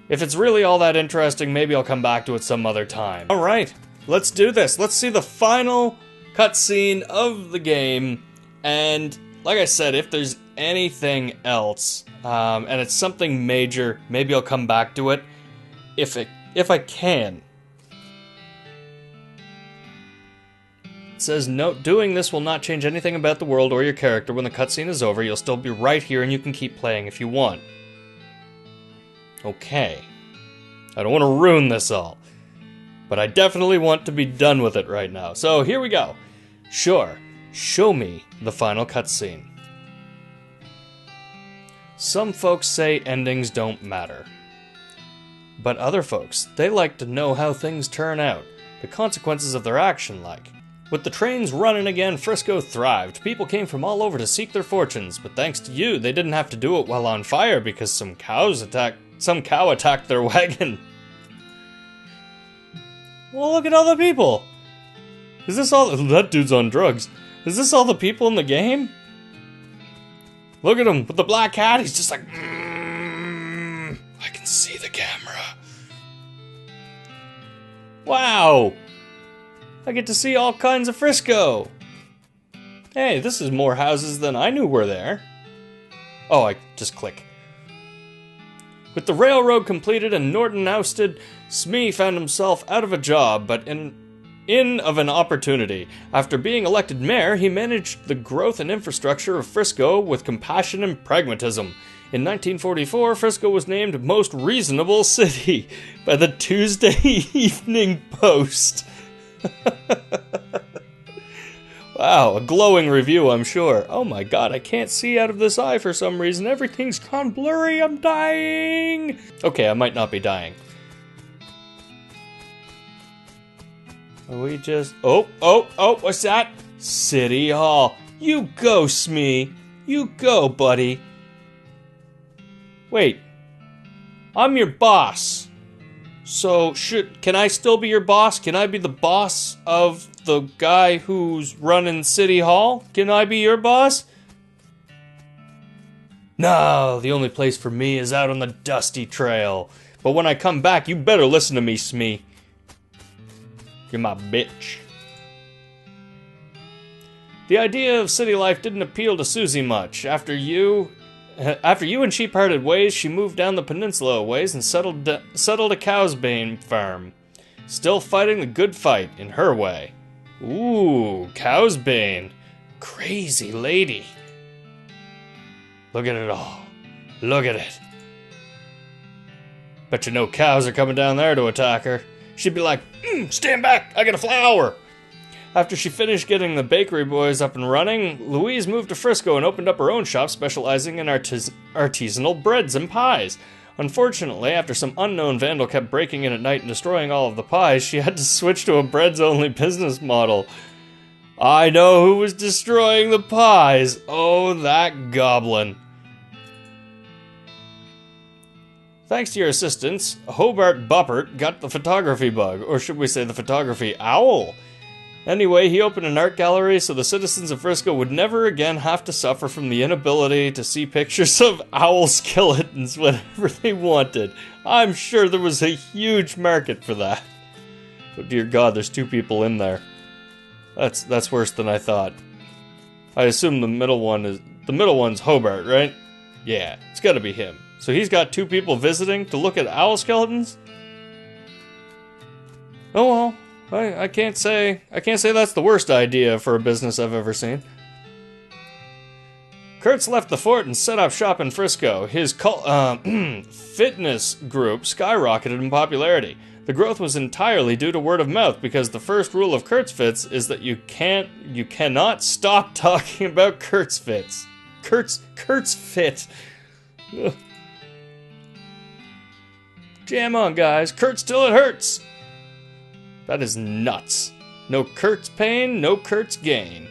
If it's really all that interesting, maybe I'll come back to it some other time. Alright, let's do this. Let's see the final cutscene of the game, and like I said, if there's anything else, and it's something major, maybe I'll come back to it, if I can. It says, note, doing this will not change anything about the world or your character. When the cutscene is over, you'll still be right here and you can keep playing if you want. Okay. I don't want to ruin this all. But I definitely want to be done with it right now. So here we go. Sure, show me the final cutscene. Some folks say endings don't matter. But other folks, they like to know how things turn out, the consequences of their action like. With the trains running again, Frisco thrived. People came from all over to seek their fortunes, but thanks to you, they didn't have to do it while on fire because some cow attacked their wagon. Well, look at all the people. Is this all... That dude's on drugs. Is this all the people in the game? Look at him with the black hat. He's just like... I can see the camera. Wow. I get to see all kinds of Frisco. Hey, this is more houses than I knew were there. Oh, I just click. With the railroad completed and Norton ousted, Smee found himself out of a job, but in inn of an opportunity. After being elected mayor, he managed the growth and infrastructure of Frisco with compassion and pragmatism. In 1944, Frisco was named Most Reasonable City by the Tuesday Evening Post. Wow, a glowing review, I'm sure. Oh my god, I can't see out of this eye for some reason. Everything's gone blurry, I'm dying! Okay, I might not be dying. Are we just... Oh, what's that? City Hall. You go, Smee. You go, buddy. Wait. I'm your boss. So, can I still be your boss? Can I be the boss of the guy who's running City Hall? Can I be your boss? No, the only place for me is out on the dusty trail. But when I come back, you better listen to me, Smee. You're my bitch. The idea of city life didn't appeal to Susie much. After you and she parted ways, she moved down the peninsula a ways and settled a Cowsbane farm. Still fighting the good fight in her way. Ooh, Cowsbane. Crazy lady. Look at it all. Look at it. Bet you no cows are coming down there to attack her. She'd be like, stand back, I got a flower. After she finished getting the bakery boys up and running, Louise moved to Frisco and opened up her own shop specializing in artisanal breads and pies. Unfortunately, after some unknown vandal kept breaking in at night and destroying all of the pies, she had to switch to a breads-only business model. I know who was destroying the pies. Oh, that goblin. Thanks to your assistance, Hobart Buppert got the photography bug, or should we say the photography owl. Anyway, he opened an art gallery so the citizens of Frisco would never again have to suffer from the inability to see pictures of owl skeletons whenever they wanted. I'm sure there was a huge market for that. But dear God, there's 2 people in there. That's worse than I thought. I assume the middle one's Hobart, right? Yeah, it's gotta be him. So he's got 2 people visiting to look at owl skeletons? Oh well. I can't say that's the worst idea for a business I've ever seen. Kurtz left the fort and set up shop in Frisco. His fitness group skyrocketed in popularity. The growth was entirely due to word of mouth because the first rule of Kurtz Fits is that you cannot stop talking about Kurtz Fits. Kurtz Fit. Ugh. Jam on, guys. Kurtz till it hurts. That is nuts. No Kurtz pain, no Kurtz gain.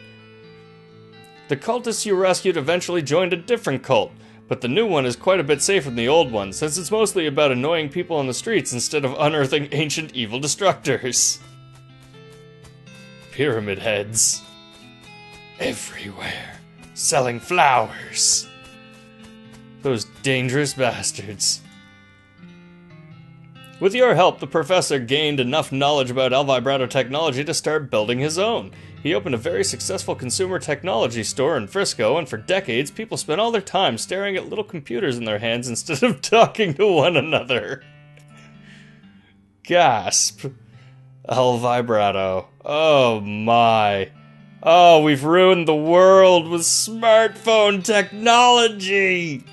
The cultists you rescued eventually joined a different cult, but the new one is quite a bit safer than the old one, since it's mostly about annoying people on the streets instead of unearthing ancient evil destructors. Pyramid heads. Everywhere. Selling flowers. Those dangerous bastards. With your help, the professor gained enough knowledge about El Vibrato technology to start building his own. He opened a very successful consumer technology store in Frisco, and for decades, people spent all their time staring at little computers in their hands instead of talking to one another. Gasp. El Vibrato. Oh my. Oh, we've ruined the world with smartphone technology!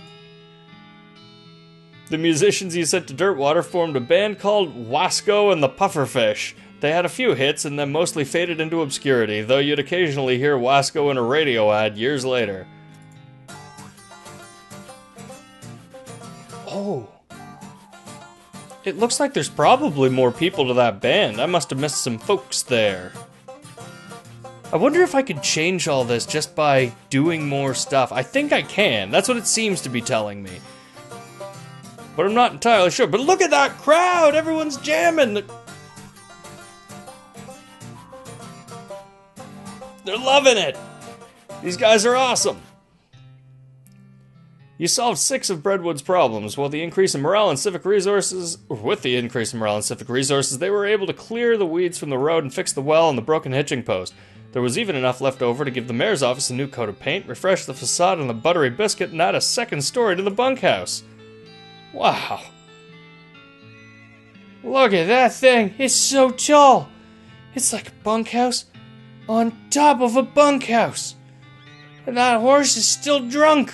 The musicians you sent to Dirtwater formed a band called Wasco and the Pufferfish. They had a few hits and then mostly faded into obscurity, though you'd occasionally hear Wasco in a radio ad years later. Oh. It looks like there's probably more people to that band. I must have missed some folks there. I wonder if I could change all this just by doing more stuff. I think I can. That's what it seems to be telling me. But I'm not entirely sure. But look at that crowd! Everyone's jamming! They're loving it! These guys are awesome! You solved 6 of Breadwood's problems. With the increase in morale and civic resources, they were able to clear the weeds from the road and fix the well and the broken hitching post. There was even enough left over to give the mayor's office a new coat of paint, refresh the facade on the buttery biscuit, and add a second story to the bunkhouse. Wow. Look at that thing. It's so tall. It's like a bunkhouse on top of a bunkhouse. And that horse is still drunk.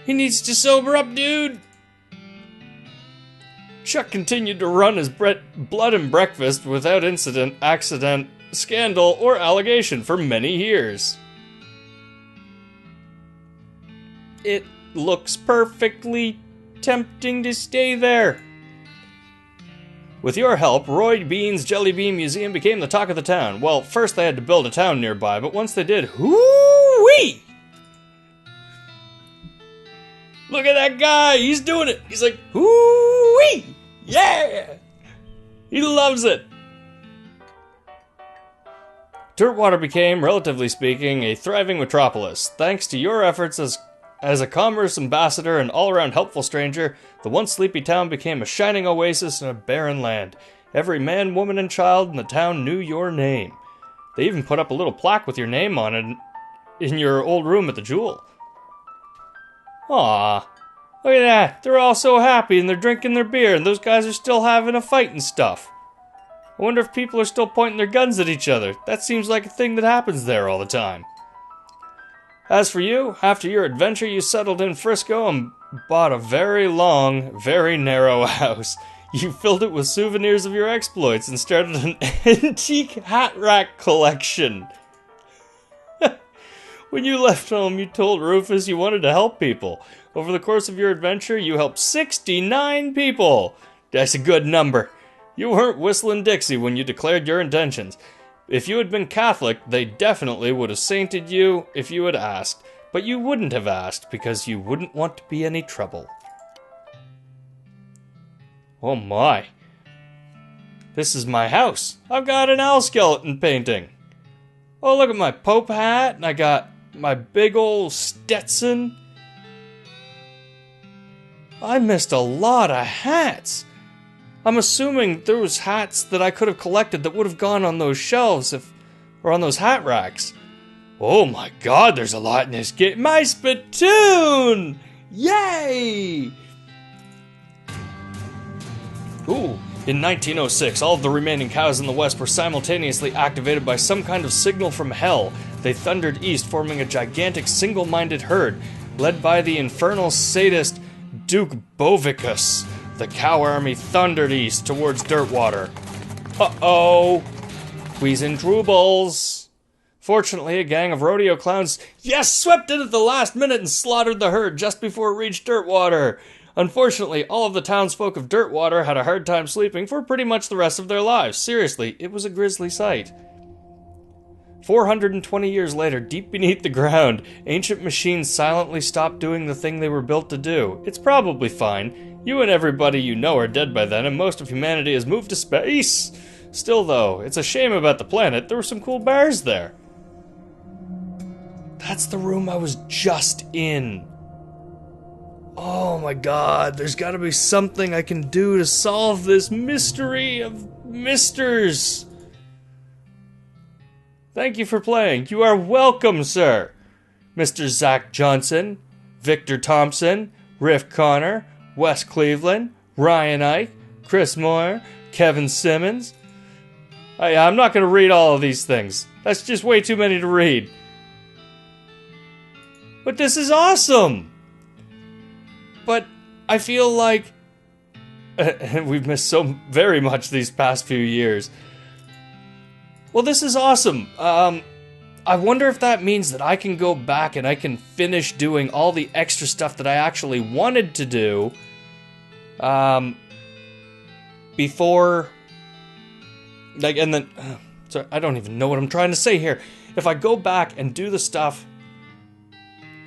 He needs to sober up, dude. Chuck continued to run his blood and breakfast without incident, accident, scandal, or allegation for many years. It looks perfectly tempting to stay there. With your help, Roy Bean's Jelly Bean Museum became the talk of the town. Well, first they had to build a town nearby, but once they did, hoo-wee! Look at that guy, he's doing it! He's like, hoo-wee! Yeah! He loves it! Dirtwater became, relatively speaking, a thriving metropolis. Thanks to your efforts as a commerce ambassador and all-around helpful stranger, the once sleepy town became a shining oasis in a barren land. Every man, woman, and child in the town knew your name. They even put up a little plaque with your name on it in your old room at the Jewel. Aw, look at that. They're all so happy and they're drinking their beer and those guys are still having a fight and stuff. I wonder if people are still pointing their guns at each other. That seems like a thing that happens there all the time. As for you, after your adventure you settled in Frisco and bought a very long, very narrow house. You filled it with souvenirs of your exploits and started an antique hat rack collection. When you left home, you told Rufus you wanted to help people. Over the course of your adventure, you helped 69 people. That's a good number. You weren't whistling Dixie when you declared your intentions. If you had been Catholic, they definitely would have sainted you if you had asked. But you wouldn't have asked because you wouldn't want to be any trouble. Oh my. This is my house. I've got an owl skeleton painting. Oh, look at my Pope hat, and I got my big old Stetson. I missed a lot of hats. I'm assuming there was hats that I could have collected that would have gone on those shelves or on those hat racks. Oh my god, there's a lot in this game. My spittoon! Yay! Ooh. In 1906, all of the remaining cows in the West were simultaneously activated by some kind of signal from hell. They thundered east, forming a gigantic single-minded herd, led by the infernal sadist Duke Bovicus. The cow army thundered east towards Dirtwater. Uh-oh! Wheezing Droobles! Fortunately, a gang of rodeo clowns, swept in at the last minute and slaughtered the herd just before it reached Dirtwater. Unfortunately, all of the townsfolk of Dirtwater had a hard time sleeping for pretty much the rest of their lives. Seriously, it was a grisly sight. 420 years later, deep beneath the ground, ancient machines silently stopped doing the thing they were built to do. It's probably fine. You and everybody you know are dead by then, and most of humanity has moved to space. Still, though, it's a shame about the planet. There were some cool bars there. That's the room I was just in. Oh my god, there's gotta be something I can do to solve this mystery of misters. Thank you for playing. You are welcome, sir. Mr. Zach Johnson, Victor Thompson, Riff Connor, Wes Cleveland, Ryan Ike, Chris Moore, Kevin Simmons. I'm not going to read all of these things. That's just way too many to read. But this is awesome! But I feel like we've missed so very much these past few years. Well, this is awesome. I wonder if that means that I can go back and I can finish doing all the extra stuff that I actually wanted to do before, like, and then, sorry, I don't even know what I'm trying to say here. If I go back and do the stuff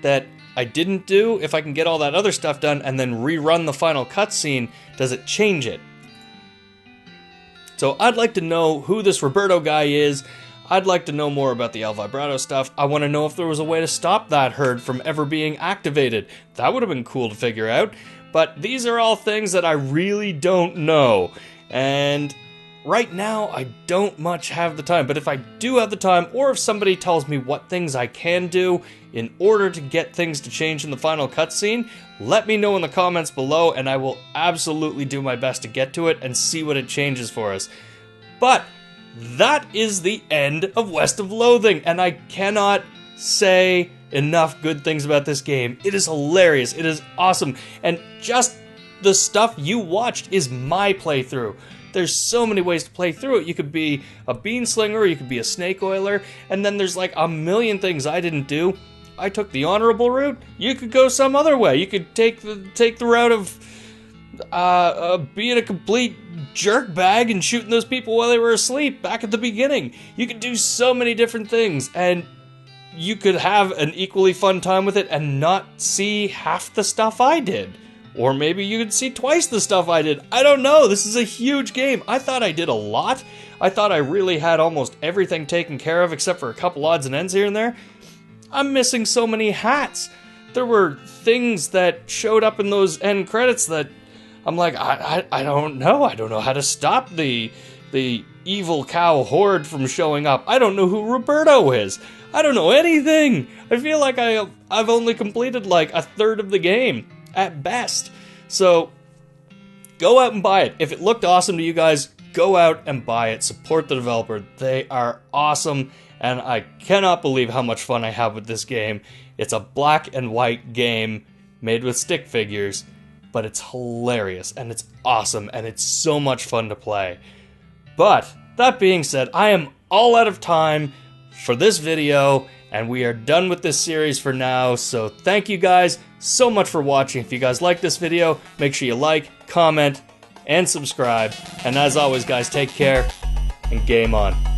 that I didn't do, if I can get all that other stuff done and then rerun the final cutscene, does it change it? So I'd like to know who this Roberto guy is. I'd like to know more about the El Vibrato stuff. I want to know if there was a way to stop that herd from ever being activated. That would have been cool to figure out. But these are all things that I really don't know. And right now, I don't much have the time. But if I do have the time, or if somebody tells me what things I can do in order to get things to change in the final cutscene, let me know in the comments below, and I will absolutely do my best to get to it and see what it changes for us. But that is the end of West of Loathing, and I cannot say enough good things about this game. It is hilarious, it is awesome, and just the stuff you watched is my playthrough. There's so many ways to play through it. You could be a bean slinger, you could be a snake oiler, and then there's like a million things I didn't do. I took the honorable route. You could go some other way. You could take the route of being a complete jerkbag and shooting those people while they were asleep back at the beginning. You could do so many different things, and you could have an equally fun time with it and not see half the stuff I did. Or maybe you could see twice the stuff I did. I don't know. This is a huge game. I thought I did a lot. I thought I really had almost everything taken care of except for a couple odds and ends here and there. I'm missing so many hats. There were things that showed up in those end credits that I'm like, I don't know. I don't know how to stop the evil cow horde from showing up. I don't know who Roberto is. I don't know anything. I feel like I've only completed like a third of the game at best. So go out and buy it. If it looked awesome to you guys, go out and buy it. Support the developer. They are awesome, and I cannot believe how much fun I have with this game. It's a black and white game made with stick figures, but it's hilarious, and it's awesome, and it's so much fun to play. But that being said, I am all out of time for this video, and we are done with this series for now, so thank you guys so much for watching. If you guys like this video, make sure you like, comment, and subscribe. And as always, guys, take care, and game on.